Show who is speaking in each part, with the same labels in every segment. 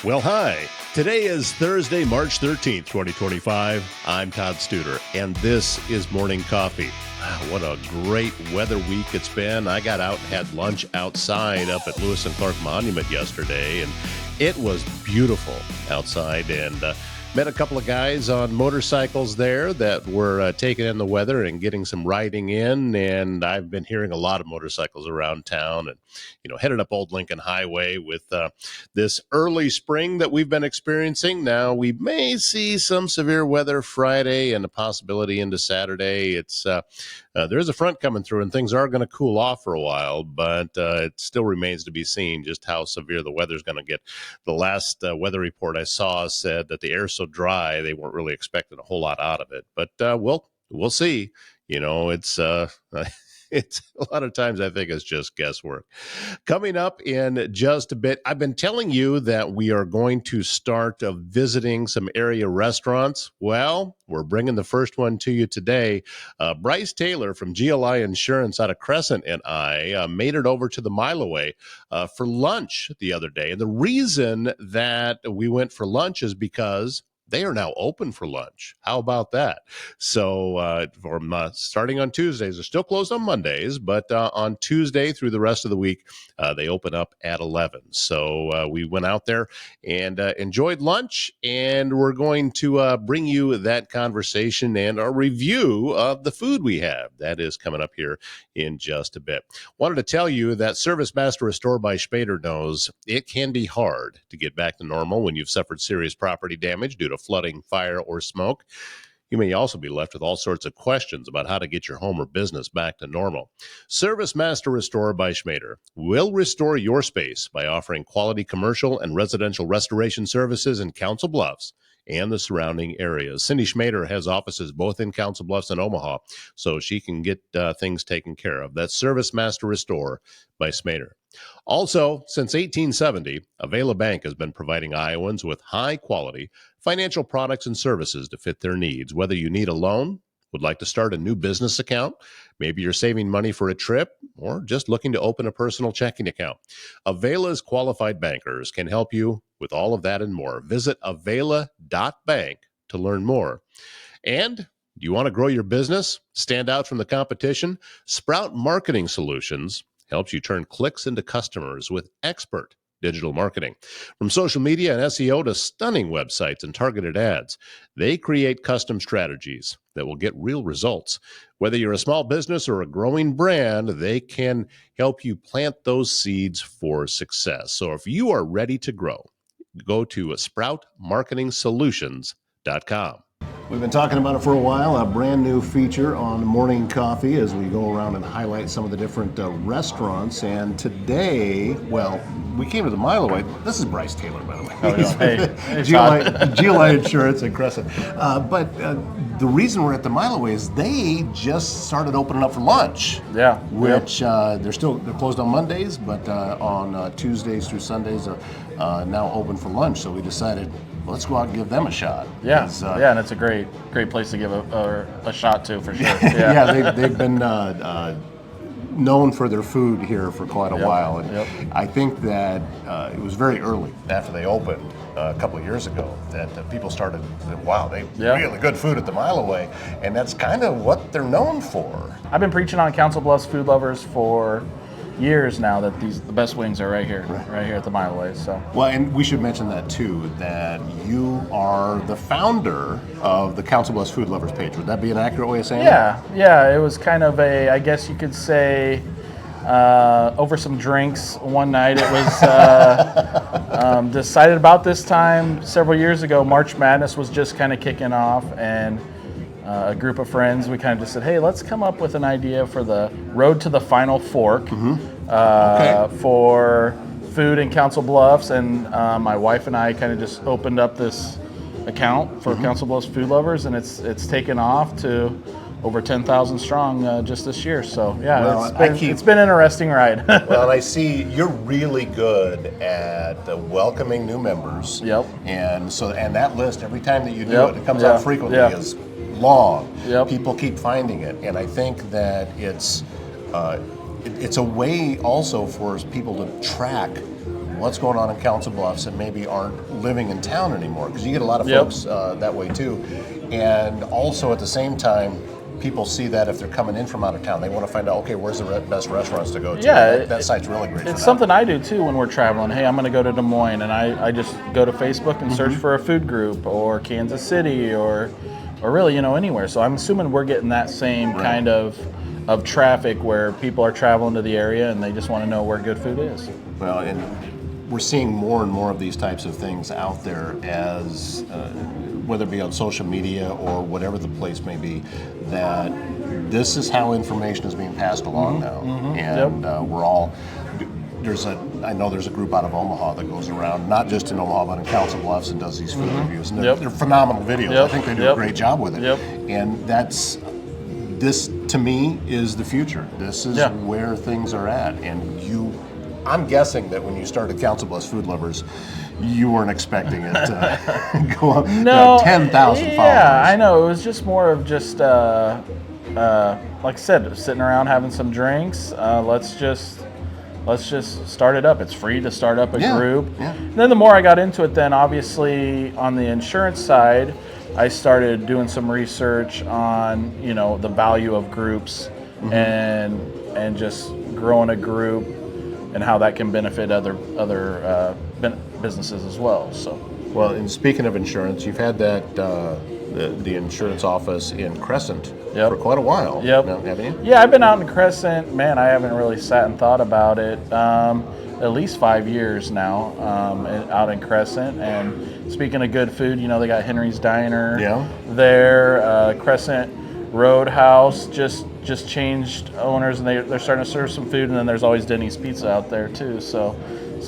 Speaker 1: Well, hi. Today is Thursday, March 13th, 2025. I'm Todd Studer, and this is Morning Coffee. What a great weather week it's been. I got out and had lunch outside up at Lewis and Clark Monument yesterday, and it was beautiful outside, and met a couple of guys on motorcycles there that were taking in the weather and getting some riding in. And I've been hearing a lot of motorcycles around town and, headed up Old Lincoln Highway with this early spring that we've been experiencing. Now, we may see some severe weather Friday and a possibility into Saturday. It's there's a front coming through and things are going to cool off for a while, but it still remains to be seen just how severe the weather's going to get. The last weather report I saw said that the air's so dry they weren't really expecting a whole lot out of it, but we'll see. It's it's a lot of times I think it's just guesswork. Coming up in just a bit, I've been telling you that we are going to start visiting some area restaurants. Well, we're bringing the first one to you today. Bryce Taylor from GLI Insurance out of Crescent and I made it over to the Mile Away for lunch the other day. And the reason that we went for lunch is because they are now open for lunch. How about that? So from starting on Tuesdays, they're still closed on Mondays, but on Tuesday through the rest of the week, they open up at 11. So we went out there and enjoyed lunch, and we're going to bring you that conversation and our review of the food we have. That is coming up here in just a bit. Wanted to tell you that Service Master Restore by Schmader knows it can be hard to get back to normal when you've suffered serious property damage due to flooding, fire, or smoke. You may also be left with all sorts of questions about how to get your home or business back to normal. Service Master Restore by Schmader will restore your space by offering quality commercial and residential restoration services in Council Bluffs and the surrounding areas. Cindy Schmader has offices both in Council Bluffs and Omaha, so she can get things taken care of. That's Service Master Restore by Schmader. Also, since 1870, Avela Bank has been providing Iowans with high-quality financial products and services to fit their needs. Whether you need a loan, would like to start a new business account, maybe you're saving money for a trip, or just looking to open a personal checking account, Avela's qualified bankers can help you with all of that and more. Visit avela.bank to learn more. And do you want to grow your business, stand out from the competition? Sprout Marketing Solutions helps you turn clicks into customers with expert digital marketing. From social media and SEO to stunning websites and targeted ads, they create custom strategies that will get real results. Whether you're a small business or a growing brand, they can help you plant those seeds for success. So if you are ready to grow, go to sproutmarketingsolutions.com. We've been talking about it for a while, a brand new feature on Morning Coffee as we go around and highlight some of the different restaurants. And today, well, we came to the Mile Away. This is Bryce Taylor, by the way.
Speaker 2: Oh, yeah. Hey,
Speaker 1: GLI Insurance and Crescent. But the reason we're at the Mile Away is they just started opening up for lunch.
Speaker 2: Yeah.
Speaker 1: Which they're closed on Mondays, but on Tuesdays through Sundays are now open for lunch. So we decided, let's go out and give them a shot.
Speaker 2: Yeah, and it's a great place to give a shot to, for sure. Yeah,
Speaker 1: yeah, they've been known for their food here for quite a while. And I think that it was very early after they opened a couple of years ago that people started, wow, they really good food at the Mile Away, and that's kind of what they're known for.
Speaker 2: I've been preaching on Council Bluffs food lovers for years now that the best wings are right here at the Mile Away. So
Speaker 1: well, and we should mention that too, that you are the founder of the Council Bluffs Food Lovers page. Would that be an accurate way of saying that?
Speaker 2: Yeah. It was kind of I guess you could say, over some drinks one night. It was decided about this time several years ago. March Madness was just kind of kicking off, and a group of friends, we kind of just said, hey, let's come up with an idea for the Road to the Final Fork for food in Council Bluffs. And my wife and I kind of just opened up this account for Council Bluffs Food Lovers, and it's taken off to over 10,000 strong just this year. So yeah, well, it's been an interesting ride.
Speaker 1: Well, I see you're really good at welcoming new members.
Speaker 2: Yep.
Speaker 1: And that list, every time that you do it comes out frequently, is long.
Speaker 2: Yep.
Speaker 1: People keep finding it, and I think that it's a way also for people to track what's going on in Council Bluffs and maybe aren't living in town anymore, because you get a lot of
Speaker 2: Yep.
Speaker 1: folks that way too. And also at the same time, people see that if they're coming in from out of town, they want to find out, okay, where's the best restaurants to go to?
Speaker 2: Yeah,
Speaker 1: that site's really great for
Speaker 2: It's
Speaker 1: that.
Speaker 2: something I do too when we're traveling. Hey, I'm going to go to Des Moines, and I just go to Facebook and search for a food group, or Kansas City, or really, anywhere. So I'm assuming we're getting that same kind of traffic where people are traveling to the area and they just want to know where good food is.
Speaker 1: Well, and we're seeing more and more of these types of things out there, as whether it be on social media or whatever the place may be, that this is how information is being passed along now. And we're all, I know there's a group out of Omaha that goes around, not just in Omaha, but in Council Bluffs, and does these food reviews. And they're phenomenal videos. I think they do a great job with it. And this to me is the future. This is where things are at. And I'm guessing that when you started Council Bluffs Food Lovers, you weren't expecting it to go up to 10,000 followers.
Speaker 2: Yeah, I know. It was just more of just, like I said, sitting around having some drinks. Let's just start it up. It's free to start up a group.
Speaker 1: Yeah.
Speaker 2: And then the more I got into it, then obviously on the insurance side, I started doing some research on the value of groups and just growing a group and how that can benefit other businesses as well. So,
Speaker 1: well, and speaking of insurance, you've had that the insurance office in Crescent for quite a while. Now, haven't you?
Speaker 2: Yeah, I've been out in Crescent. Man, I haven't really sat and thought about it. At least 5 years now, out in Crescent. And speaking of good food, they got Henry's Diner there. Crescent Roadhouse just changed owners, and they're starting to serve some food. And then there's always Denny's Pizza out there too. So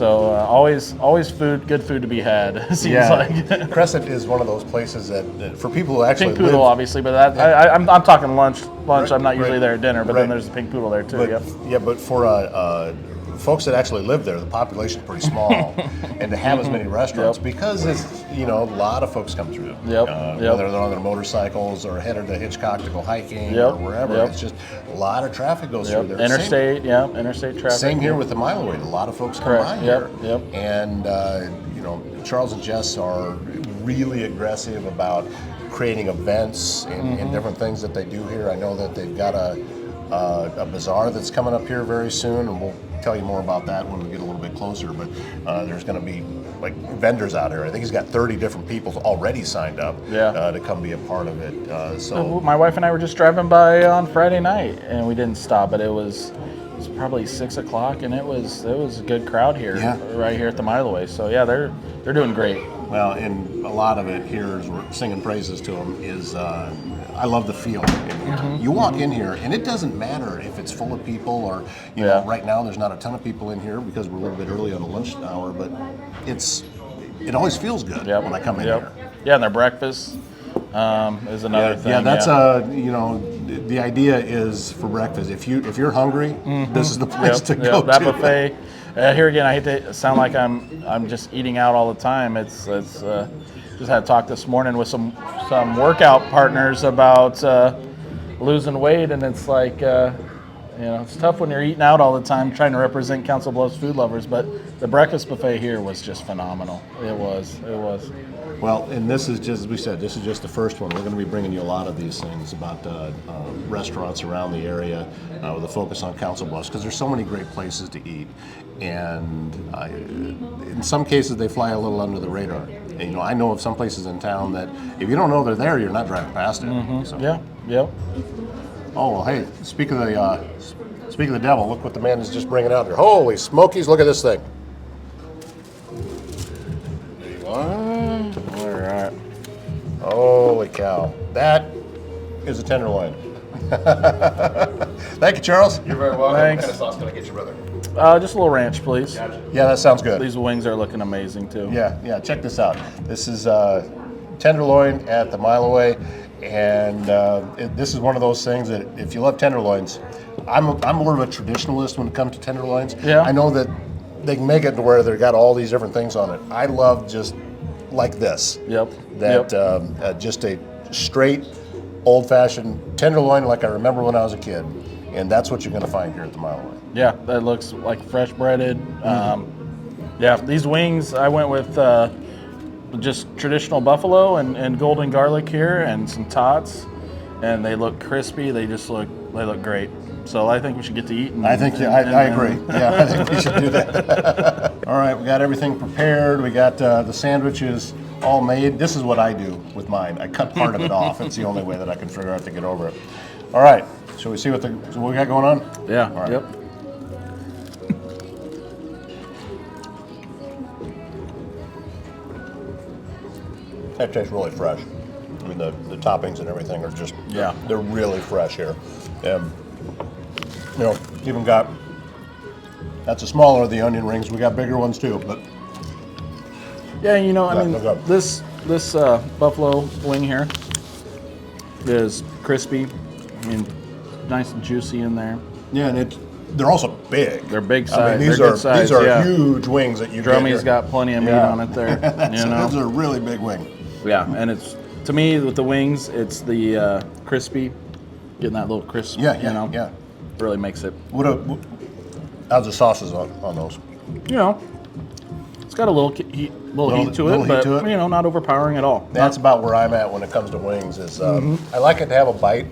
Speaker 2: always good food to be had. It seems like
Speaker 1: Crescent is one of those places that for people who actually
Speaker 2: Pink Poodle,
Speaker 1: live,
Speaker 2: obviously, but I'm talking lunch. I'm not usually there at dinner, but then there's the Pink Poodle there too.
Speaker 1: But for folks that actually live there, the population's pretty small, and to have as many restaurants, because it's a lot of folks come through. Whether they're on their motorcycles or headed to Hitchcock to go hiking or wherever, it's just a lot a lot of traffic goes through there.
Speaker 2: Interstate, interstate traffic.
Speaker 1: Same here with the Mile Away. A lot of folks come by here. And, Charles and Jess are really aggressive about creating events and different things that they do here. I know that they've got a bazaar that's coming up here very soon, and we'll tell you more about that when we get a little bit closer. But there's going to be like vendors out here. I think he's got 30 different people already signed up to come be a part of it. So
Speaker 2: my wife and I were just driving by on Friday night, and we didn't stop, but it was probably 6 o'clock, and it was a good crowd here, right here at the Mile Away. So they're doing great.
Speaker 1: Well, and a lot of it here, as we're singing praises to them, is I love the feel in here. You walk in here, and it doesn't matter if it's full of people or, right now there's not a ton of people in here because we're a little bit early on the lunch hour, but it always feels good when I come in here.
Speaker 2: Yeah, and their breakfast is another thing.
Speaker 1: Yeah, that's the idea is for breakfast. If you're hungry, this is the place to go
Speaker 2: that
Speaker 1: to.
Speaker 2: buffet. Here again, I hate to sound like I'm just eating out all the time. It's just had a talk this morning with some workout partners about losing weight, and it's like it's tough when you're eating out all the time trying to represent Council Bluffs Food Lovers. But the breakfast buffet here was just phenomenal. It was.
Speaker 1: Well, and this is just, as we said, this is just the first one. We're going to be bringing you a lot of these things about restaurants around the area with a focus on Council Bluffs, because there's so many great places to eat. And in some cases, they fly a little under the radar. And, I know of some places in town that if you don't know they're there, you're not driving past it. So. Oh, well, hey, speak of the devil, look what the man is just bringing out there. Holy smokies, look at this thing. There you are. All right. Holy cow. That is a tenderloin. Thank you, Charles.
Speaker 3: You're very welcome.
Speaker 2: Thanks.
Speaker 3: What kind of sauce can I get you, brother?
Speaker 2: Just a little ranch, please.
Speaker 3: Gotcha.
Speaker 1: Yeah, that sounds good.
Speaker 2: These wings are looking amazing too.
Speaker 1: Yeah, check this out. This is tenderloin at the Mile Away, and this is one of those things that if you love tenderloins, I'm more of a traditionalist when it comes to tenderloins.
Speaker 2: Yeah.
Speaker 1: I know that they can make it to where they've got all these different things on it. I love just like this. Just a straight, old-fashioned tenderloin like I remember when I was a kid, and that's what you're going to find here at the Mile Away.
Speaker 2: Yeah, that looks like fresh breaded. Yeah, these wings, I went with just traditional buffalo and golden garlic here and some tots, and they look crispy. They look great. So I think we should get to eat.
Speaker 3: I agree. Yeah, I think we should do that. All right, we got everything prepared. We got the sandwiches all made. This is what I do with mine. I cut part of it off. It's the only way that I can figure out to get over it. All right, shall we see what we got going on?
Speaker 2: Yeah.
Speaker 3: All right.
Speaker 2: Yep.
Speaker 3: That tastes really fresh. I mean, the toppings and everything are just, they're really fresh here. Even got, that's a smaller of the onion rings. We got bigger ones too, but.
Speaker 2: Yeah, this buffalo wing here is crispy. I mean, nice and juicy in there.
Speaker 3: Yeah, and they're also big.
Speaker 2: They're big size.
Speaker 3: I mean, these are huge wings that you get
Speaker 2: Drummy's got plenty of meat on it there.
Speaker 3: Those are a really big wing.
Speaker 2: Yeah, and it's, to me, with the wings, it's the crispy, getting that little crisp.
Speaker 3: Yeah.
Speaker 2: Really makes it.
Speaker 3: How's the sauces on those?
Speaker 2: It's got a little heat to it, but not overpowering at all.
Speaker 3: That's about where I'm at when it comes to wings. I like it to have a bite,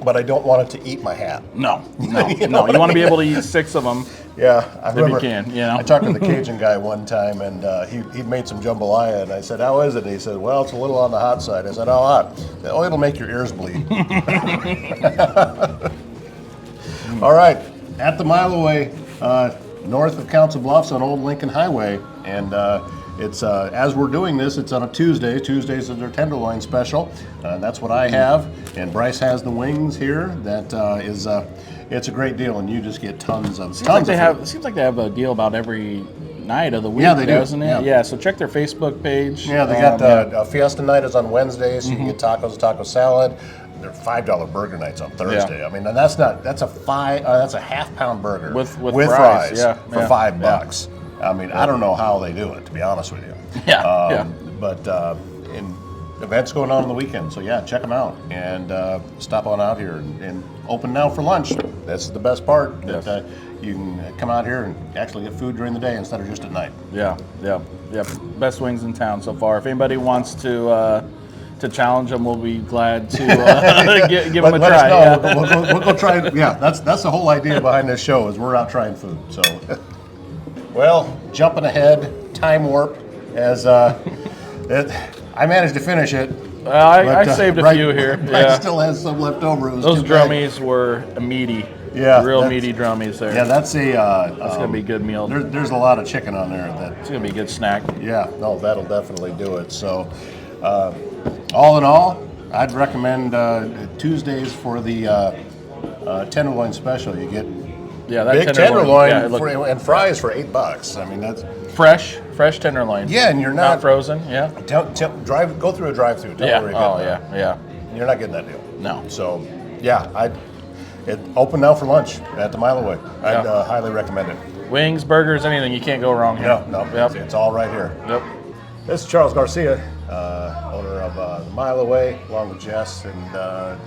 Speaker 3: but I don't want it to eat my hat.
Speaker 2: No. You want to be able to eat 6 of them.
Speaker 3: Yeah, I remember.
Speaker 2: If you can,
Speaker 3: I talked to the Cajun guy one time, and he made some jambalaya, and I said, "How is it?" And he said, "Well, it's a little on the hot side." I said, "How hot?" "Oh, it'll make your ears bleed." All right, at the Mile Away, north of Council Bluffs on Old Lincoln Highway, and it's as we're doing this, it's on a Tuesday. Tuesdays is their tenderloin special. That's what I have, and Bryce has the wings here. That is. It's a great deal, and you just get tons of.
Speaker 2: It seems like they have a deal about every night of the week.
Speaker 3: Yeah, they do.
Speaker 2: Doesn't it? Yeah. So check their Facebook page.
Speaker 3: Yeah, they got Fiesta night is on Wednesday, so you can get tacos, taco salad. They're $5 burger nights on Thursday. I mean, and that's a half-pound burger
Speaker 2: with
Speaker 3: fries for
Speaker 2: $5.
Speaker 3: I mean, I don't know how they do it, to be honest with you. But events going on the weekend, so check them out and stop on out here and open now for lunch. That's the best part.
Speaker 2: Yes.
Speaker 3: That you can come out here and actually get food during the day instead of just at night.
Speaker 2: Yeah. Best wings in town so far. If anybody wants to challenge them, we'll be glad to give them a try.
Speaker 3: We'll go try it. Yeah, that's the whole idea behind this show is we're out trying food. So, well, jumping ahead, time warp as I managed to finish it.
Speaker 2: I saved a few here.
Speaker 3: Bryce still has some left over.
Speaker 2: Those drummies were meaty.
Speaker 3: Yeah,
Speaker 2: real meaty drummies there.
Speaker 3: Yeah, that's
Speaker 2: gonna be a good meal.
Speaker 3: There's a lot of chicken on there.
Speaker 2: It's gonna be a good snack.
Speaker 3: Yeah, no, that'll definitely do it. So, all in all, I'd recommend Tuesdays for the tenderloin special. You get
Speaker 2: that
Speaker 3: big tenderloin and fries for $8. I mean, that's
Speaker 2: fresh tenderloin.
Speaker 3: Yeah, and you're not
Speaker 2: frozen. Yeah.
Speaker 3: Go through a drive-through.
Speaker 2: Yeah.
Speaker 3: You're not getting that deal.
Speaker 2: No.
Speaker 3: So, it open now for lunch at the Mile Away. I'd highly recommend it.
Speaker 2: Wings, burgers, anything. You can't go wrong here.
Speaker 3: No. It's all right here.
Speaker 2: Yep.
Speaker 3: This is Charles Garcia, owner of the Mile Away, along with Jess, and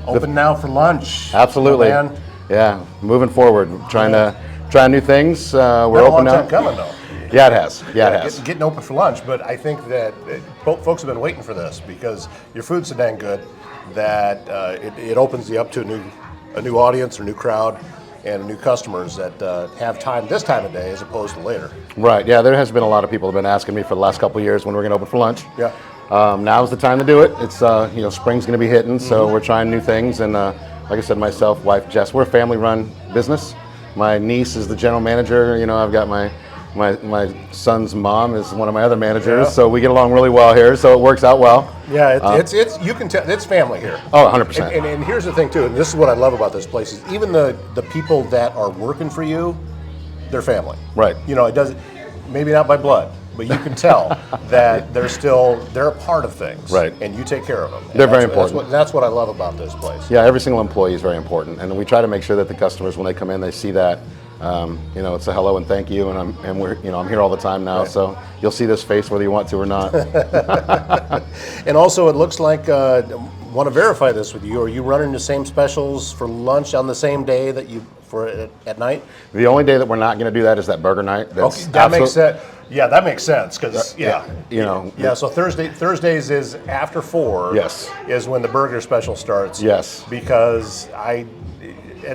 Speaker 3: open now for lunch.
Speaker 4: Absolutely.
Speaker 3: Man.
Speaker 4: Yeah, moving forward, trying to try new things. We're
Speaker 3: open
Speaker 4: now.
Speaker 3: Time coming though.
Speaker 4: Yeah, it has. Yeah, it has.
Speaker 3: Getting open for lunch, but I think that folks have been waiting for this because your food's so dang good that it opens you up to a new audience or new crowd and new customers that have time this time of day as opposed to later.
Speaker 4: Right. Yeah, there has been a lot of people who have been asking me for the last couple of years when we're going to open for lunch.
Speaker 3: Yeah.
Speaker 4: Now's the time to do it. It's spring's going to be hitting, so we're trying new things. And like I said, myself, wife Jess, we're a family-run business. My niece is the general manager. I've got my son's mom is one of my other managers, so we get along really well here. So it works out well.
Speaker 3: Yeah, it's you can tell it's family here.
Speaker 4: Oh, 100%.
Speaker 3: And here's the thing too, and this is what I love about this place is even the people that are working for you, they're family.
Speaker 4: Right.
Speaker 3: It doesn't maybe not by blood, but you can tell that they're a part of things.
Speaker 4: Right.
Speaker 3: And you take care of them.
Speaker 4: They're very important.
Speaker 3: That's what I love about this place.
Speaker 4: Yeah, every single employee is very important, and we try to make sure that the customers, when they come in, they see that It's a hello and thank you, and I'm here all the time now, so you'll see this face whether you want to or not.
Speaker 3: And also, it looks like want to verify this with you. Are you running the same specials for lunch on the same day that you at night?
Speaker 4: The only day that we're not going to do that is that burger night.
Speaker 3: Okay, that makes sense. Yeah, that makes sense because So Thursdays is after 4.
Speaker 4: Yes.
Speaker 3: Is when the burger special starts.
Speaker 4: Yes.
Speaker 3: Because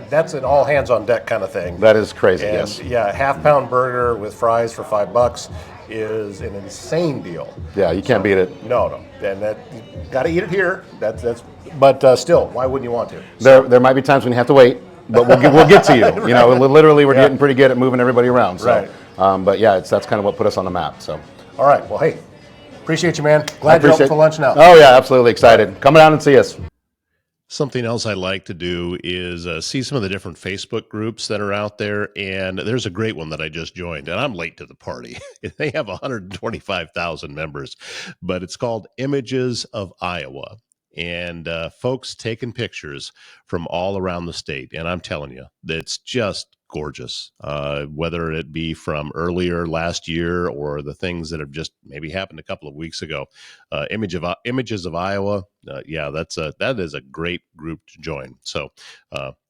Speaker 3: that's an all hands on deck kind of thing.
Speaker 4: That is crazy.
Speaker 3: And,
Speaker 4: yes.
Speaker 3: Yeah, half-pound burger with fries for $5 is an insane deal.
Speaker 4: Yeah, you can't beat it.
Speaker 3: No, and that you got to eat it here. But still, why wouldn't you want to?
Speaker 4: There might be times when you have to wait, but we'll get to you. Right. Literally, we're getting pretty good at moving everybody around. So.
Speaker 3: Right.
Speaker 4: But yeah, that's kind of what put us on the map. So.
Speaker 3: All right. Well, hey, appreciate you, man. Glad you're open for lunch now.
Speaker 4: Oh yeah, absolutely excited. Come down and see us.
Speaker 1: Something else I like to do is see some of the different Facebook groups that are out there, and there's a great one that I just joined, and I'm late to the party. They have 125,000 members, but it's called Images of Iowa, and folks taking pictures from all around the state, and I'm telling you, it's just gorgeous, whether it be from earlier last year or the things that have just maybe happened a couple of weeks ago. Images of Iowa, that is a great group to join. So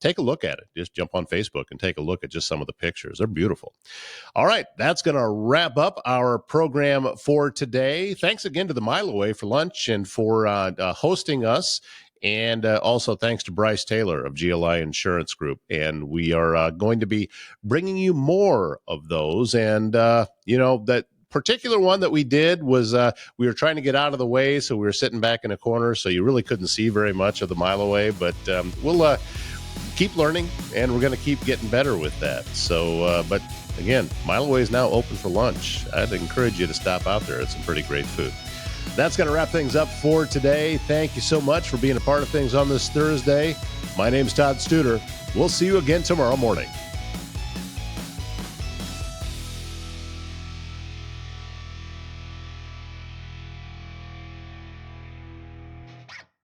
Speaker 1: take a look at it. Just jump on Facebook and take a look at just some of the pictures. They're beautiful. All right, that's going to wrap up our program for today. Thanks again to the Mile Away for lunch and for hosting us. And also thanks to Bryce Taylor of GLI Insurance Group. And we are going to be bringing you more of those. And, that particular one that we did was we were trying to get out of the way. So we were sitting back in a corner. So you really couldn't see very much of the Mile Away. But we'll keep learning, and we're going to keep getting better with that. So, but again, Mile Away is now open for lunch. I'd encourage you to stop out there. It's some pretty great food. That's going to wrap things up for today. Thank you so much for being a part of things on this Thursday. My name's Todd Studer. We'll see you again tomorrow morning.